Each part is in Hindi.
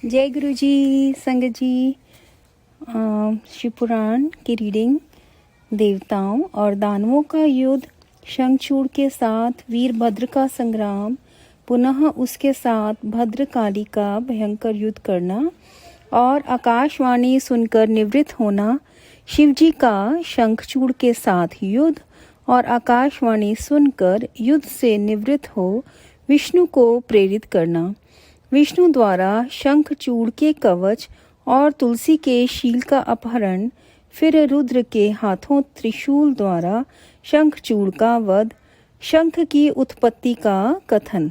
जय गुरु जी। संगत जी, शिव पुराण की रीडिंग। देवताओं और दानवों का युद्ध, शंखचूड़ के साथ वीरभद्र का संग्राम, पुनः उसके साथ भद्रकाली का भयंकर युद्ध करना और आकाशवाणी सुनकर निवृत्त होना, शिवजी का शंखचूड़ के साथ युद्ध और आकाशवाणी सुनकर युद्ध से निवृत्त हो विष्णु को प्रेरित करना, विष्णु द्वारा शंखचूड़ के कवच और तुलसी के शील का अपहरण, फिर रुद्र के हाथों त्रिशूल द्वारा शंखचूड़ का वध, शंख की उत्पत्ति का कथन।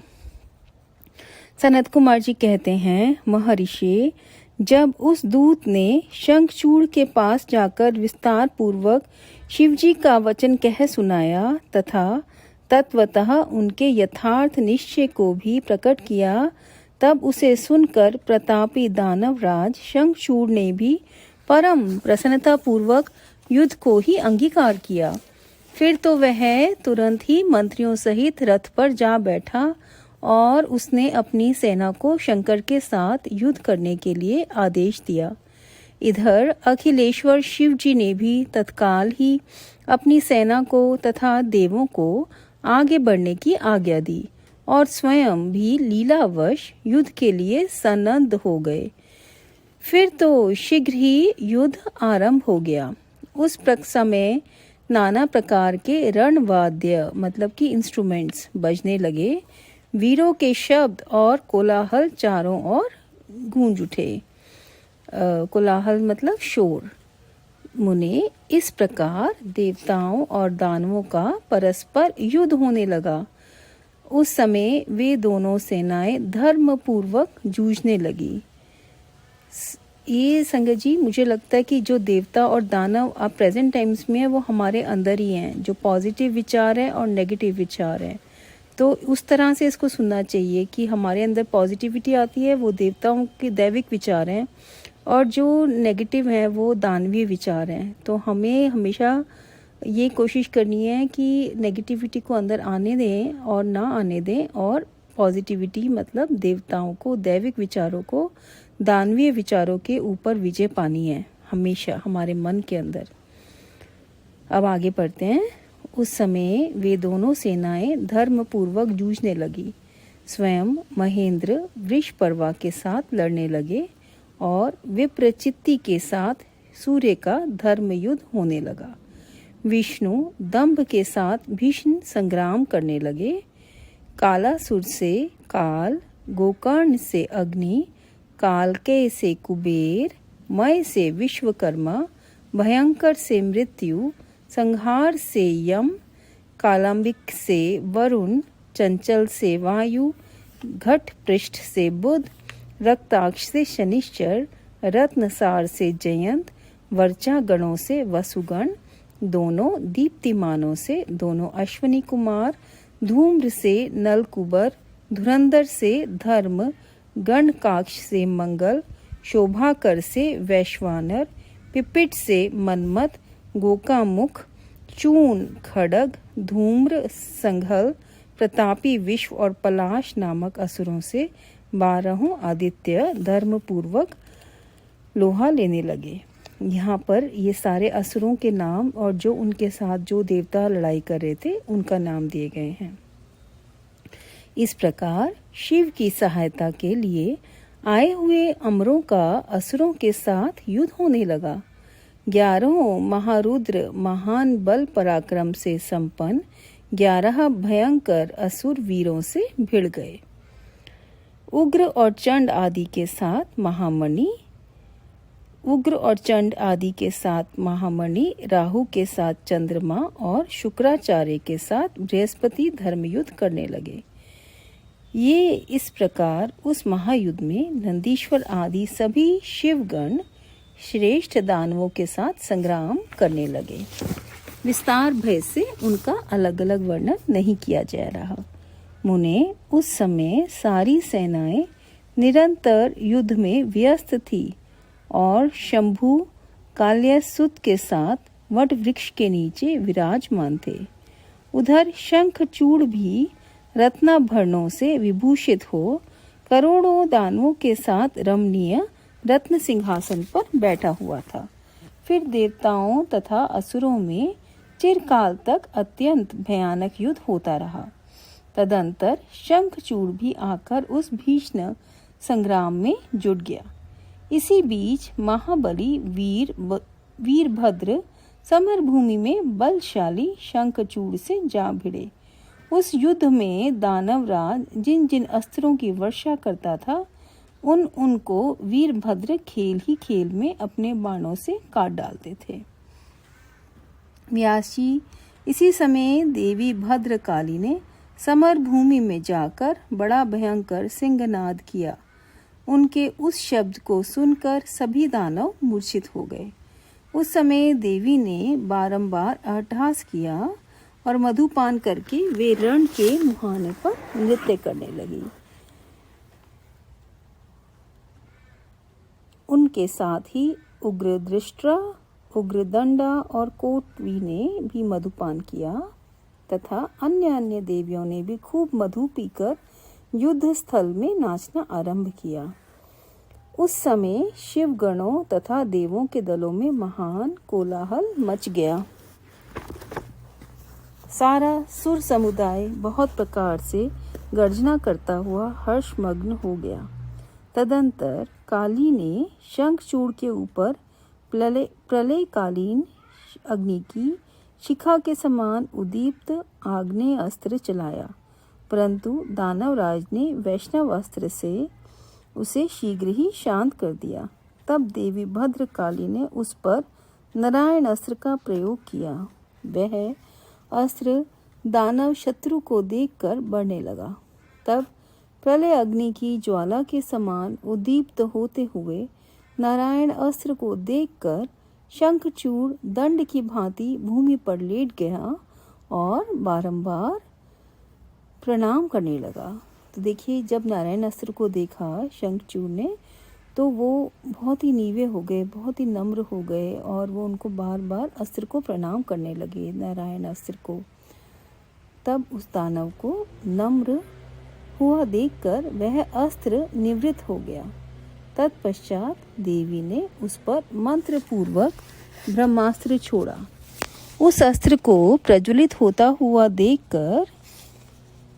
सनत कुमार जी कहते हैं, महर्षि, जब उस दूत ने शंखचूड़ के पास जाकर विस्तार पूर्वक शिवजी का वचन कह सुनाया तथा तत्वतः उनके यथार्थ निश्चय को भी प्रकट किया, तब उसे सुनकर प्रतापी दानवराज शंखचूड़ ने भी परम प्रसन्नता पूर्वक युद्ध को ही अंगीकार किया। फिर तो वह तुरंत ही मंत्रियों सहित रथ पर जा बैठा और उसने अपनी सेना को शंकर के साथ युद्ध करने के लिए आदेश दिया। इधर अखिलेश्वर शिव जी ने भी तत्काल ही अपनी सेना को तथा देवों को आगे बढ़ने की आज्ञा दी और स्वयं भी लीलावश युद्ध के लिए सन्नद्ध हो गए। फिर तो शीघ्र ही युद्ध आरंभ हो गया। उस समय नाना प्रकार के रणवाद्य मतलब कि इंस्ट्रूमेंट्स बजने लगे। वीरों के शब्द और कोलाहल चारों ओर गूंज उठे। कोलाहल मतलब शोर। मुने इस प्रकार देवताओं और दानवों का परस्पर युद्ध होने लगा। उस समय वे दोनों सेनाएं धर्म पूर्वक जूझने लगी। ये संगत जी, मुझे लगता है कि जो देवता और दानव अब प्रेजेंट टाइम्स में है वो हमारे अंदर ही हैं, जो पॉजिटिव विचार है और नेगेटिव विचार है। तो उस तरह से इसको सुनना चाहिए कि हमारे अंदर पॉजिटिविटी आती है, वो देवताओं के दैविक विचार हैं, और जो नेगेटिव है वो दानवीय विचार हैं। तो हमें हमेशा ये कोशिश करनी है कि नेगेटिविटी को अंदर आने दें और ना आने दें, और पॉजिटिविटी मतलब देवताओं को, दैविक विचारों को दानवीय विचारों के ऊपर विजय पानी है हमेशा हमारे मन के अंदर। अब आगे बढ़ते हैं। उस समय वे दोनों सेनाएं धर्म पूर्वक जूझने लगी। स्वयं महेंद्र वृषपर्वा के साथ लड़ने लगे और विप्रचित्ति के साथ सूर्य का धर्म युद्ध होने लगा। विष्णु दंभ के साथ भीषण संग्राम करने लगे। कालासुर से काल, गोकर्ण से अग्नि, कालकेय से कुबेर, मय से विश्वकर्मा, भयंकर से मृत्यु, संहार से यम, कालांबिक से वरुण, चंचल से वायु, घट पृष्ठ से बुध, रक्ताक्ष से शनिश्चर, रत्नसार से जयंत, वर्चा गणों से वसुगण, दोनों दीप्तिमानों से दोनों अश्वनी कुमार, धूम्र से नलकुबर, धुरंधर से धर्म, गणकाक्ष से मंगल, शोभाकर से वैश्वानर, पिपिट से मनमत, गोकामुख, चून खड़ग, धूम्र संघल, प्रतापी विश्व और पलाश नामक असुरों से 12 आदित्य धर्म पूर्वक लोहा लेने लगे। यहाँ पर ये सारे असुरों के नाम और जो उनके साथ जो देवता लड़ाई कर रहे थे उनका नाम दिए गए हैं। इस प्रकार शिव की सहायता के लिए आए हुए अमरों का असुरों के साथ युद्ध होने लगा। 11 महारुद्र महान बल पराक्रम से संपन्न 11 भयंकर असुर वीरों से भिड़ गए। उग्र और चंड आदि के साथ महामणि, राहु के साथ चंद्रमा और शुक्राचार्य के साथ बृहस्पति धर्मयुद्ध करने लगे। ये इस प्रकार उस महायुद्ध में नंदीश्वर आदि सभी शिवगण श्रेष्ठ दानवों के साथ संग्राम करने लगे। विस्तार भय से उनका अलग अलग वर्णन नहीं किया जा रहा। मुने उस समय सारी सेनाएं निरंतर युद्ध में व्यस्त थी और शंभु काल्यासुत के साथ वट वृक्ष के नीचे विराजमान थे। उधर शंखचूड़ भी रत्नाभरणों से विभूषित हो करोड़ों दानवों के साथ रमणीय रत्न सिंहासन पर बैठा हुआ था। फिर देवताओं तथा असुरों में चिरकाल तक अत्यंत भयानक युद्ध होता रहा। तदंतर शंखचूड़ भी आकर उस भीषण संग्राम में जुट गया। इसी बीच महाबली वीरभद्र समरभूमि में बलशाली शंखचूड़ से जा भिड़े। उस युद्ध में दानवराज जिन जिन अस्त्रों की वर्षा करता था उनको वीरभद्र खेल ही खेल में अपने बाणों से काट डालते थे। व्यास जी, इसी समय देवी भद्रकाली ने समर भूमि में जाकर बड़ा भयंकर सिंहनाद किया। उनके उस शब्द को सुनकर सभी दानव मूर्छित हो गए। उस समय देवी ने बारंबार अट्टहास किया और मधुपान करके वे रण के मुहाने पर नृत्य करने लगी। उनके साथ ही उग्रदृष्टा, उग्रदंडा और कोटवी ने भी मधुपान किया तथा अन्य देवियों ने भी खूब मधु पीकर युद्ध स्थल में नाचना आरंभ किया। उस समय शिवगणों तथा देवों के दलों में महान कोलाहल मच गया। सारा सुर समुदाय बहुत प्रकार से गर्जना करता हुआ हर्षमग्न हो गया। तदंतर काली ने शंखचूड़ के ऊपर प्रलयकालीन अग्नि की शिखा के समान उद्दीप्त आग्नेय अस्त्र चलाया, परंतु दानवराज ने वैष्णव अस्त्र से उसे शीघ्र ही शांत कर दिया। तब देवी भद्रकाली ने उस पर नारायण अस्त्र का प्रयोग किया। वह अस्त्र दानव शत्रु को देखकर बढ़ने लगा। तब प्रलय अग्नि की ज्वाला के समान उद्दीप्त होते हुए नारायण अस्त्र को देखकर शंखचूड़ दंड की भांति भूमि पर लेट गया और बारंबार प्रणाम करने लगा। तो देखिए, जब नारायण अस्त्र को देखा शंखचूड़ ने तो वो बहुत ही नीवे हो गए, बहुत ही नम्र हो गए और वो उनको बार बार अस्त्र को प्रणाम करने लगे, नारायण अस्त्र को। तब उस दानव को नम्र हुआ देखकर वह अस्त्र निवृत्त हो गया। तत्पश्चात देवी ने उस पर मंत्र पूर्वक ब्रह्मास्त्र छोड़ा। उस अस्त्र को प्रज्वलित होता हुआ देखकर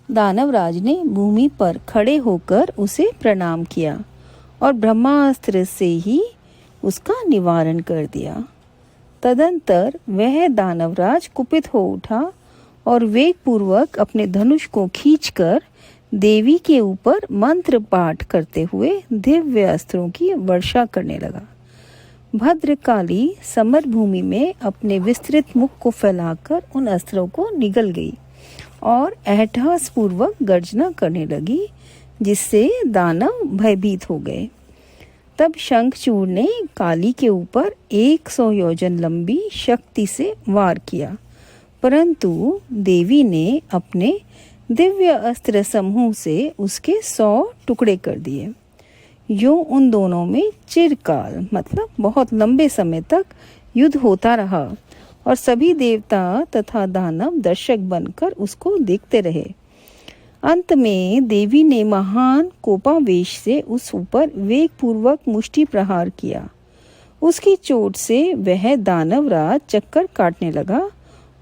दानवराज ने भूमि पर खड़े होकर उसे प्रणाम किया और ब्रह्मास्त्र से ही उसका निवारण कर दिया। तदंतर वह दानवराज कुपित हो उठा और वेग पूर्वक अपने धनुष को खींचकर देवी के ऊपर मंत्र पाठ करते हुए दिव्य अस्त्रों की वर्षा करने लगा। भद्रकाली समर भूमि में अपने विस्तृत मुख को फैलाकर उन अस्त्रों को निगल गई और अट्टहास पूर्वक गर्जना करने लगी, जिससे दानव भयभीत हो गए। तब शंखचूड़ ने काली के ऊपर 100 योजन लंबी शक्ति से वार किया, परंतु देवी ने अपने दिव्य अस्त्र समूह से उसके 100 टुकड़े कर दिए। यूं उन दोनों में चिरकाल मतलब बहुत लंबे समय तक युद्ध होता रहा और सभी देवता तथा दानव दर्शक बनकर उसको देखते रहे। अंत में देवी ने महान कोपावेश से उस ऊपर वेग पूर्वक मुष्टि प्रहार किया। उसकी चोट से वह दानवराज चक्कर काटने लगा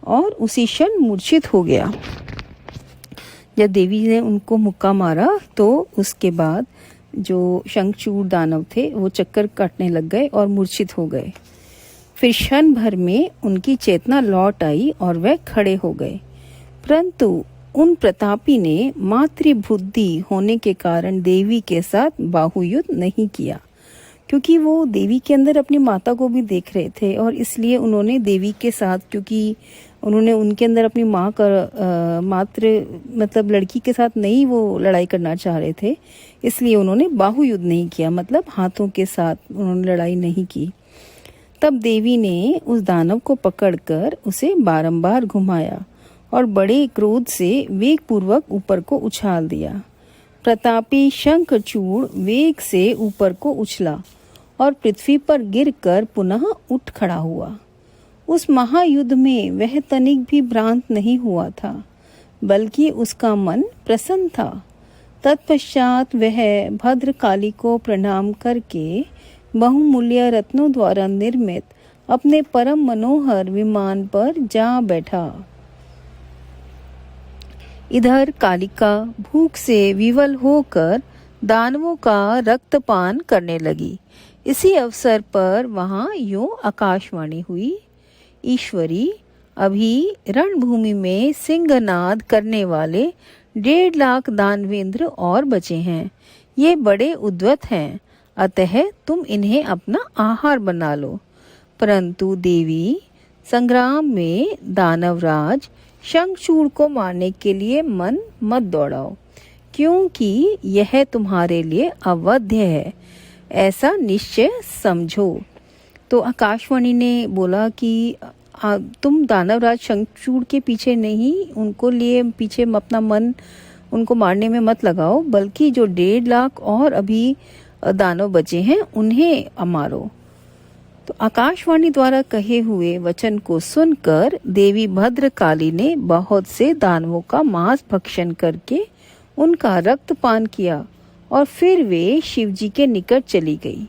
और उसी क्षण मूर्छित हो गया। जब देवी ने उनको मुक्का मारा तो उसके बाद जो शंखचूड़ दानव थे वो चक्कर काटने लग गए और मूर्छित हो गए। फिर क्षण भर में उनकी चेतना लौट आई और वह खड़े हो गए, परंतु उन प्रतापी ने मातृबुद्धि होने के कारण देवी के साथ बाहुयुद्ध नहीं किया, क्योंकि वो देवी के अंदर अपनी माता को भी देख रहे थे और इसलिए उन्होंने देवी के साथ, क्योंकि उन्होंने उनके अंदर अपनी माँ का मातृ मतलब लड़की के साथ नहीं वो लड़ाई करना चाह रहे थे, इसलिए उन्होंने बाहुयुद्ध नहीं किया, मतलब हाथों के साथ उन्होंने लड़ाई नहीं की। तब देवी ने उस दानव को पकड़कर उसे बारंबार घुमाया और बड़े क्रोध से वेग पूर्वक ऊपर को उछाल दिया। प्रतापी शंखचूड़ वेग से ऊपर को उछला और पृथ्वी पर गिरकर पुनः उठ खड़ा हुआ। उस महायुद्ध में वह तनिक भी भ्रांत नहीं हुआ था, बल्कि उसका मन प्रसन्न था। तत्पश्चात वह भद्रकाली को प्रणाम करके बहुमूल्य रत्नों द्वारा निर्मित अपने परम मनोहर विमान पर जा बैठा। इधर कालिका भूख से विवल होकर दानवों का रक्तपान करने लगी। इसी अवसर पर वहां यूं आकाशवाणी हुई, ईश्वरी, अभी रणभूमि में सिंहनाद करने वाले 1.5 लाख दानवेंद्र और बचे हैं। ये बड़े उद्वत हैं, अतः तुम इन्हें अपना आहार बना लो। परंतु देवी, संग्राम में दानवराज शंखचूड़ को मारने के लिए मन मत दौड़ाओ, क्योंकि यह तुम्हारे लिए अवध्य है, ऐसा निश्चय समझो। तो आकाशवाणी ने बोला कि तुम दानवराज शंखचूड़ के पीछे नहीं, उनको लिए पीछे अपना मन उनको मारने में मत लगाओ, बल्कि जो 1.5 लाख और अभी दानव बचे हैं उन्हें मारो। तो आकाशवाणी द्वारा कहे हुए वचन को सुनकर देवी भद्रकाली ने बहुत से दानवों का मांस भक्षण करके उनका रक्तपान किया और फिर वे शिवजी के निकट चली गई।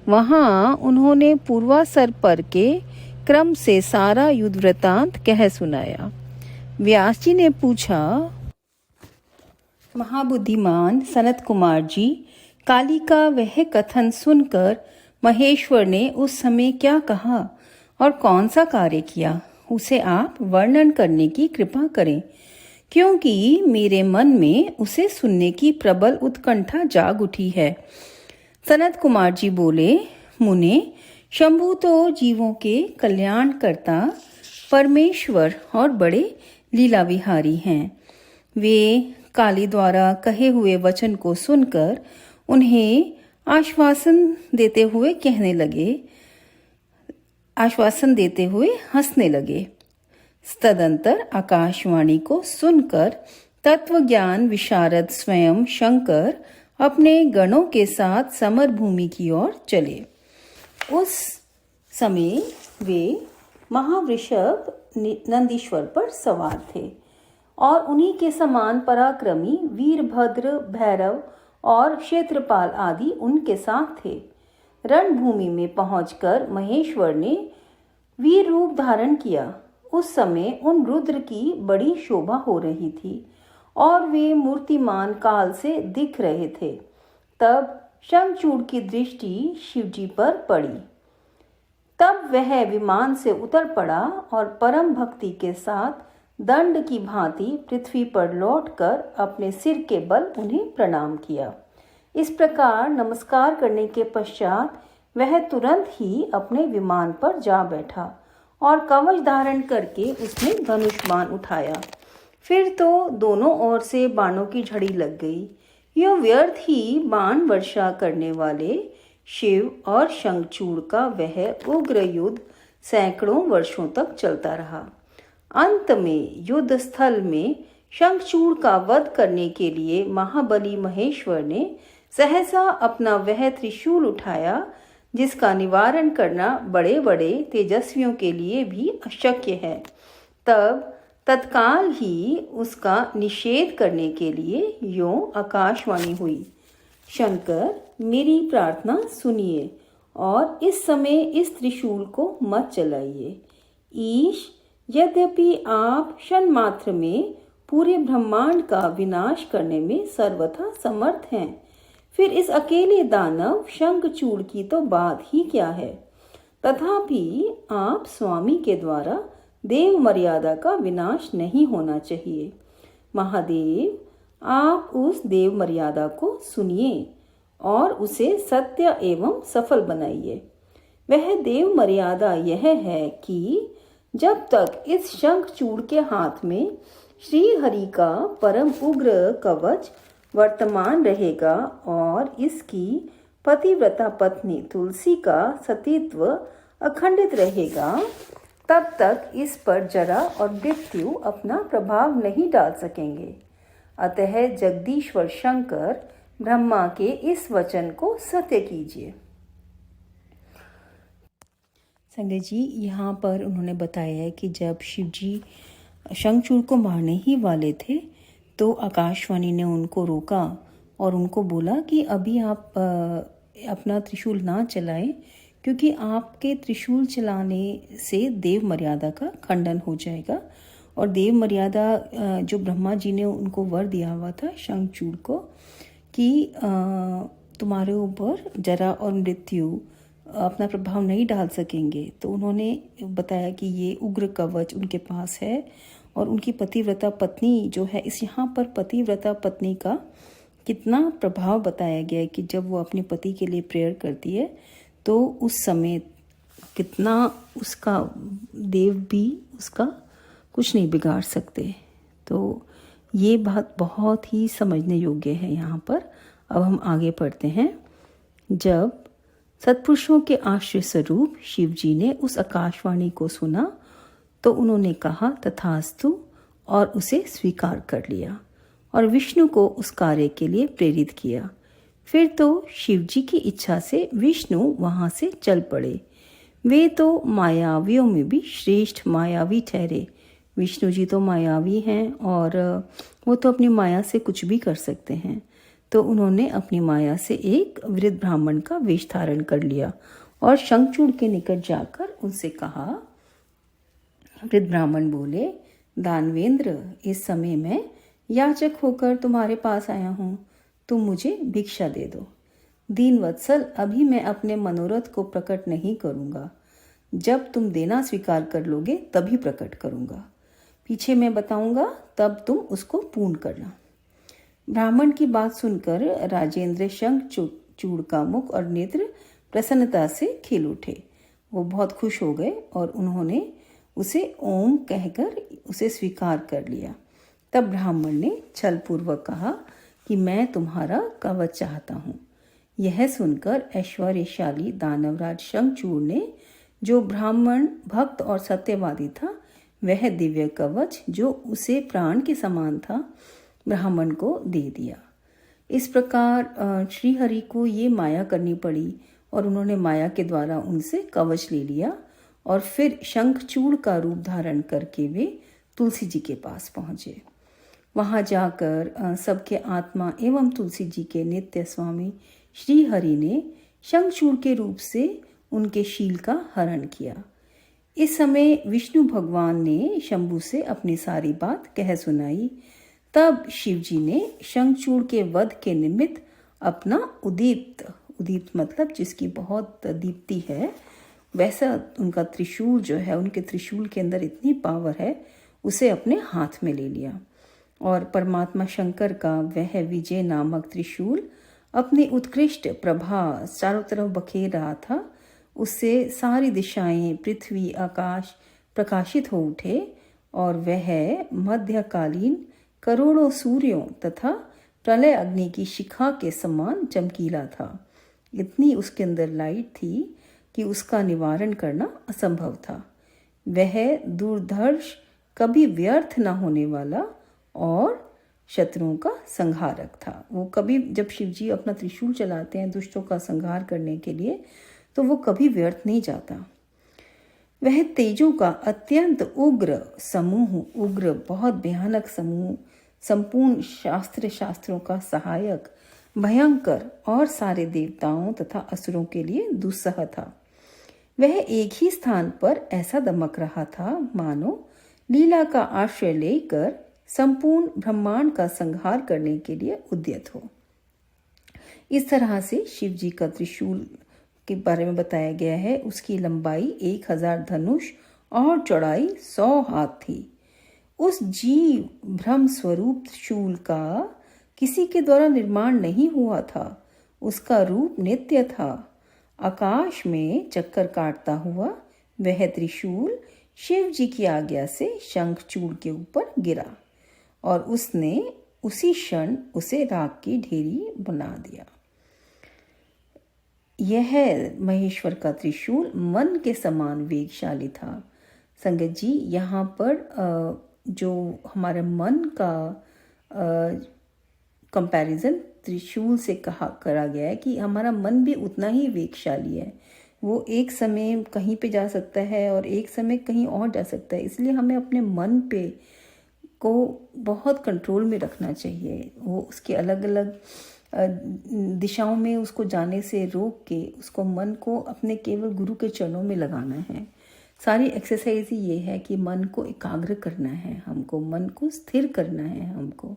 वहां उन्होंने पूर्वासर पर के क्रम से सारा युद्ध वृतांत कह सुनाया। व्यास जी ने पूछा, महाबुद्धिमान सनत कुमार जी, काली का वह कथन सुनकर महेश्वर ने उस समय क्या कहा और कौन सा कार्य किया, उसे आप वर्णन करने की कृपा करें, क्योंकि मेरे मन में उसे सुनने की प्रबल उत्कंठा जाग उठी है। सनत कुमार जी बोले, मुने, शंभु तो जीवों के कल्याण करता परमेश्वर और बड़े लीला विहारी हैं। वे काली द्वारा कहे हुए वचन को सुनकर उन्हें आश्वासन देते हुए हंसने लगे। तदंतर आकाशवाणी को सुनकर तत्वज्ञान विशारद स्वयं शंकर अपने गणों के साथ समर भूमि की ओर चले। उस समय वे महावृषभ नंदीश्वर पर सवार थे और उन्हीं के समान पराक्रमी वीरभद्र, भैरव और क्षेत्रपाल आदि उनके साथ थे। रणभूमि में पहुंचकर महेश्वर ने वीर रूप धारण किया। उस समय उन रुद्र की बड़ी शोभा हो रही थी और वे मूर्तिमान काल से दिख रहे थे। तब शंखचूड़ की दृष्टि शिवजी पर पड़ी। तब वह विमान से उतर पड़ा और परम भक्ति के साथ दंड की भांति पृथ्वी पर लौटकर अपने सिर के बल उन्हें प्रणाम किया। इस प्रकार नमस्कार करने के पश्चात वह तुरंत ही अपने विमान पर जा बैठा और कवच धारण करके उसने धनुष बाण उठाया। फिर तो दोनों ओर से बाणों की झड़ी लग गई। यह व्यर्थ ही बाण वर्षा करने वाले शिव और शंखचूड़ का वह उग्र युद्ध सैकड़ों वर्षों तक चलता रहा। अंत में युद्ध स्थल में शंखचूड़ का वध करने के लिए महाबली महेश्वर ने सहसा अपना वह त्रिशूल उठाया, जिसका निवारण करना बड़े बड़े तेजस्वियों के लिए भी अशक्य है। तब तत्काल ही उसका निषेध करने के लिए यों आकाशवाणी हुई, शंकर, मेरी प्रार्थना सुनिए और इस समय इस त्रिशूल को मत चलाइए। ईश, यद्यपि आप क्षण मात्र में पूरे ब्रह्मांड का विनाश करने में सर्वथा समर्थ हैं, फिर इस अकेले दानव शंखचूड़ की तो बात ही क्या है। तथापि आप स्वामी के द्वारा देव मर्यादा का विनाश नहीं होना चाहिए। महादेव, आप उस देव मर्यादा को सुनिए और उसे सत्य एवं सफल बनाइए। वह देव मर्यादा यह है कि जब तक इस शंखचूड़ के हाथ में श्री हरि का परम उग्र कवच वर्तमान रहेगा और इसकी पतिव्रता पत्नी तुलसी का सतीत्व अखंडित रहेगा, तब तक इस पर जरा और मृत्यु अपना प्रभाव नहीं डाल सकेंगे। अतः जगदीश्वर शंकर, ब्रह्मा के इस वचन को सत्य कीजिए। संगत जी, यहाँ पर उन्होंने बताया है कि जब शिवजी शंखचूड़ को मारने ही वाले थे तो आकाशवाणी ने उनको रोका और उनको बोला कि अभी आप अपना त्रिशूल ना चलाएं, क्योंकि आपके त्रिशूल चलाने से देव मर्यादा का खंडन हो जाएगा। और देव मर्यादा जो ब्रह्मा जी ने उनको वर दिया हुआ था शंखचूड़ को कि तुम्हारे ऊपर जरा और मृत्यु अपना प्रभाव नहीं डाल सकेंगे, तो उन्होंने बताया कि ये उग्र कवच उनके पास है। और उनकी पतिव्रता पत्नी जो है, इस यहाँ पर पतिव्रता पत्नी का कितना प्रभाव बताया गया है कि जब वो अपने पति के लिए प्रेयर करती है तो उस समय कितना उसका देव भी उसका कुछ नहीं बिगाड़ सकते। तो ये बात बहुत ही समझने योग्य है यहाँ पर। अब हम आगे पढ़ते हैं। जब सत्पुरुषों के आश्रय स्वरूप शिव जी ने उस आकाशवाणी को सुना तो उन्होंने कहा तथास्तु और उसे स्वीकार कर लिया और विष्णु को उस कार्य के लिए प्रेरित किया। फिर तो शिव जी की इच्छा से विष्णु वहां से चल पड़े। वे तो मायावियों में भी श्रेष्ठ मायावी ठहरे। विष्णु जी तो मायावी हैं और वो तो अपनी माया से कुछ भी कर सकते हैं। तो उन्होंने अपनी माया से एक वृद्ध ब्राह्मण का वेश धारण कर लिया और शंखचूड़ के निकट जाकर उनसे कहा। वृद्ध ब्राह्मण बोले, दानवेंद्र, इस समय मैं याचक होकर तुम्हारे पास आया हूँ, तुम मुझे भिक्षा दे दो। दीनवत्सल, अभी मैं अपने मनोरथ को प्रकट नहीं करूँगा, जब तुम देना स्वीकार कर लोगे तभी प्रकट करूँगा। पीछे मैं बताऊँगा, तब तुम उसको पूर्ण करना। ब्राह्मण की बात सुनकर राजेंद्र शंखचूड़ का मुख और नेत्र प्रसन्नता से खिल उठे। वो बहुत खुश हो गए और उन्होंने उसे ओम कहकर उसे स्वीकार कर लिया। तब ब्राह्मण ने छलपूर्वक कहा कि मैं तुम्हारा कवच चाहता हूँ। यह सुनकर ऐश्वर्यशाली दानवराज शंखचूड़ ने, जो ब्राह्मण भक्त और सत्यवादी था, वह दिव्य कवच जो उसे प्राण के समान था, ब्राह्मण को दे दिया। इस प्रकार श्री हरि को ये माया करनी पड़ी और उन्होंने माया के द्वारा उनसे कवच ले लिया और फिर शंखचूड़ का रूप धारण करके वे तुलसी जी के पास पहुँचे। वहाँ जाकर सबके आत्मा एवं तुलसी जी के नित्य स्वामी श्री हरि ने शंखचूड़ के रूप से उनके शील का हरण किया। इस समय विष्णु भगवान ने शंभु से अपनी सारी बात कह सुनाई। तब शिव जी ने शंखचूड़ के वध के निमित्त अपना उदीप्त मतलब जिसकी बहुत दीप्ति है, वैसा उनका त्रिशूल जो है, उनके त्रिशूल के अंदर इतनी पावर है, उसे अपने हाथ में ले लिया और परमात्मा शंकर का वह विजय नामक त्रिशूल अपनी उत्कृष्ट प्रभा चारों तरफ बखेर रहा था। उससे सारी दिशाएं, पृथ्वी, आकाश प्रकाशित हो उठे और वह मध्यकालीन करोड़ों सूर्यों तथा प्रलय अग्नि की शिखा के समान चमकीला था। इतनी उसके अंदर लाइट थी कि उसका निवारण करना असंभव था। वह दुर्धर्ष, कभी व्यर्थ न होने वाला और शत्रुओं का संहारक था। वो कभी, जब शिवजी अपना त्रिशूल चलाते हैं दुष्टों का संहार करने के लिए, तो वो कभी व्यर्थ नहीं जाता। वह तेजों का अत्यंत उग्र समूह, उग्र बहुत भयानक समूह, संपूर्ण शास्त्रों का सहायक, भयंकर और सारे देवताओं तथा असुरों के लिए दुस्सह था। वह एक ही स्थान पर ऐसा दमक रहा था मानो लीला का आश्रय लेकर संपूर्ण ब्रह्मांड का संहार करने के लिए उद्यत हो। इस तरह से शिव जी का त्रिशूल के बारे में बताया गया है। उसकी लंबाई 1000 धनुष और चौड़ाई 100 हाथ थी। उस जीव ब्रह्म स्वरूप शूल का किसी के द्वारा निर्माण नहीं हुआ था। उसका रूप नित्य था। आकाश में चक्कर काटता हुआ वह त्रिशूल शिव जी की आज्ञा से शंखचूड़ के ऊपर गिरा और उसने उसी क्षण उसे राख की ढेरी बना दिया। यह महेश्वर का त्रिशूल मन के समान वेगशाली था। संगत जी, यहाँ पर जो हमारे मन का कंपैरिजन त्रिशूल से करा गया है कि हमारा मन भी उतना ही वेगशाली है। वो एक समय कहीं पे जा सकता है और एक समय कहीं और जा सकता है। इसलिए हमें अपने मन पे को बहुत कंट्रोल में रखना चाहिए। वो उसके अलग अलग दिशाओं में उसको जाने से रोक के उसको मन को अपने केवल गुरु के चरणों में लगाना है। सारी एक्सरसाइज ही ये है कि मन को एकाग्र करना है हमको, मन को स्थिर करना है हमको।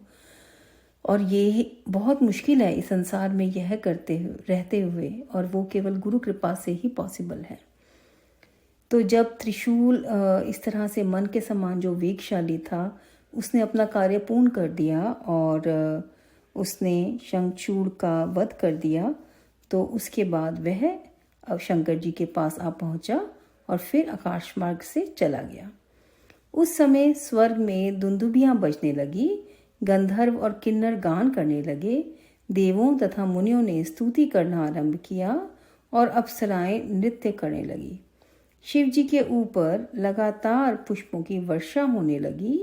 और ये बहुत मुश्किल है इस संसार में यह करते हुए रहते हुए, और वो केवल गुरु कृपा से ही पॉसिबल है। तो जब त्रिशूल इस तरह से मन के समान जो वेगशाली था, उसने अपना कार्य पूर्ण कर दिया और उसने शंखचूड़ का वध कर दिया, तो उसके बाद वह अब शंकर जी के पास आ पहुंचा और फिर आकाश मार्ग से चला गया। उस समय स्वर्ग में दुंदुभियां बजने लगी, गंधर्व और किन्नर गान करने लगे, देवों तथा मुनियों ने स्तुति करना आरंभ किया और अप्सराएं नृत्य करने लगी। शिव जी के ऊपर लगातार पुष्पों की वर्षा होने लगी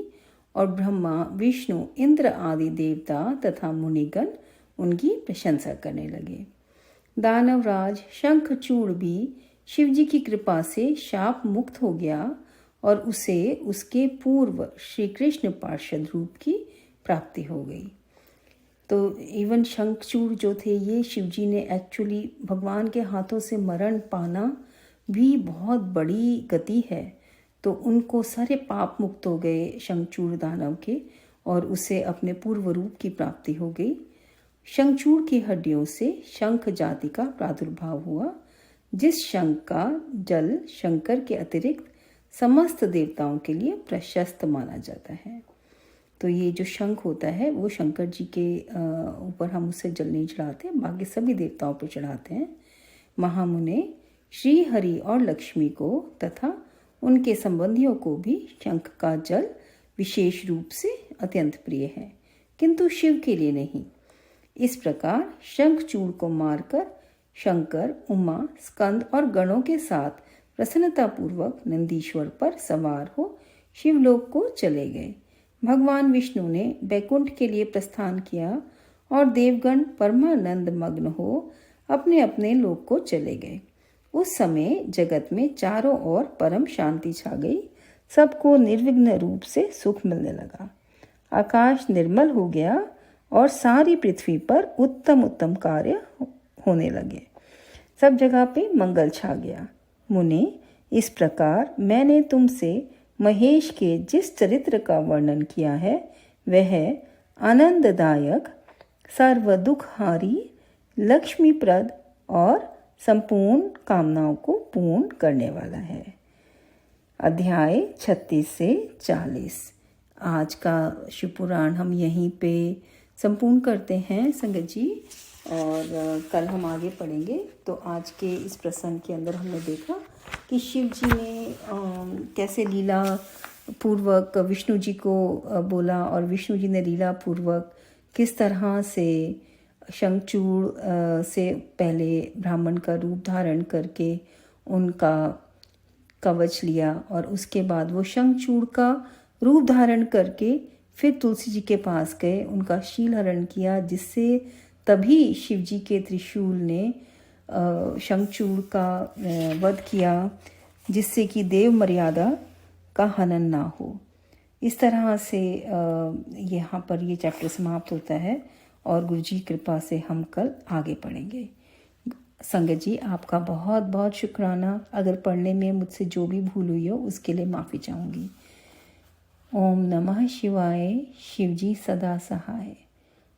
और ब्रह्मा, विष्णु, इंद्र आदि देवता तथा मुनिगण उनकी प्रशंसा करने लगे। दानवराज शंखचूड़ भी शिव जी की कृपा से शाप मुक्त हो गया और उसे उसके पूर्व श्री कृष्ण पार्षद रूप की प्राप्ति हो गई। तो इवन शंखचूड़ जो थे, ये शिव जी ने एक्चुअली भगवान के हाथों से मरण पाना भी बहुत बड़ी गति है। तो उनको सारे पाप मुक्त हो गए शंखचूड़ दानव के, और उसे अपने पूर्व रूप की प्राप्ति हो गई। शंखचूड़ की हड्डियों से शंख जाति का प्रादुर्भाव हुआ, जिस शंख का जल शंकर के अतिरिक्त समस्त देवताओं के लिए प्रशस्त माना जाता है। तो ये जो शंख होता है वो शंकर जी के ऊपर हम उससे जल नहीं चढ़ाते, बाकी सभी देवताओं पर चढ़ाते हैं। महामुने श्री हरि और लक्ष्मी को तथा उनके संबंधियों को भी शंख का जल विशेष रूप से अत्यंत प्रिय है, किंतु शिव के लिए नहीं। इस प्रकार शंखचूड़ को मारकर शंकर, उमा, स्कंद और गणों के साथ प्रसन्नतापूर्वक नंदीश्वर पर सवार हो शिवलोक को चले गए। भगवान विष्णु ने बैकुंठ के लिए प्रस्थान किया और देवगण परमानंद मग्न हो अपने अपने लोक को चले गए। उस समय जगत में चारों ओर परम शांति छा गई, सबको निर्विघ्न रूप से सुख मिलने लगा। आकाश निर्मल हो गया और सारी पृथ्वी पर उत्तम उत्तम कार्य होने लगे। सब जगह पे मंगल छा गया। मुने, इस प्रकार मैंने तुमसे महेश के जिस चरित्र का वर्णन किया है वह आनंददायक, सर्व दुखहारी, लक्ष्मीप्रद और संपूर्ण कामनाओं को पूर्ण करने वाला है। अध्याय 36 से 40। आज का शिव पुराण हम यहीं पे संपूर्ण करते हैं संगत जी, और कल हम आगे पढ़ेंगे। तो आज के इस प्रसंग के अंदर हमने देखा कि शिव जी ने कैसे लीला पूर्वक विष्णु जी को बोला, और विष्णु जी ने लीला पूर्वक किस तरह से शंखचूड़ से पहले ब्राह्मण का रूप धारण करके उनका कवच लिया, और उसके बाद वो शंखचूड़ का रूप धारण करके फिर तुलसी जी के पास गए, उनका शील हरण किया, जिससे तभी शिव जी के त्रिशूल ने शंखचूड़ का वध किया, जिससे कि देव मर्यादा का हनन ना हो। इस तरह से यहाँ पर ये चैप्टर समाप्त होता है, और गुरु जी कृपा से हम कल आगे पढ़ेंगे। संगत जी, आपका बहुत बहुत शुक्राना। अगर पढ़ने में मुझसे जो भी भूल हुई हो उसके लिए माफ़ी चाहूँगी। ओम नमः शिवाय। शिव जी सदा सहाय।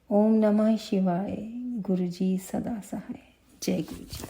ओम नमः शिवाय। गुरु जी सदा सहाय। जय गुरु जी।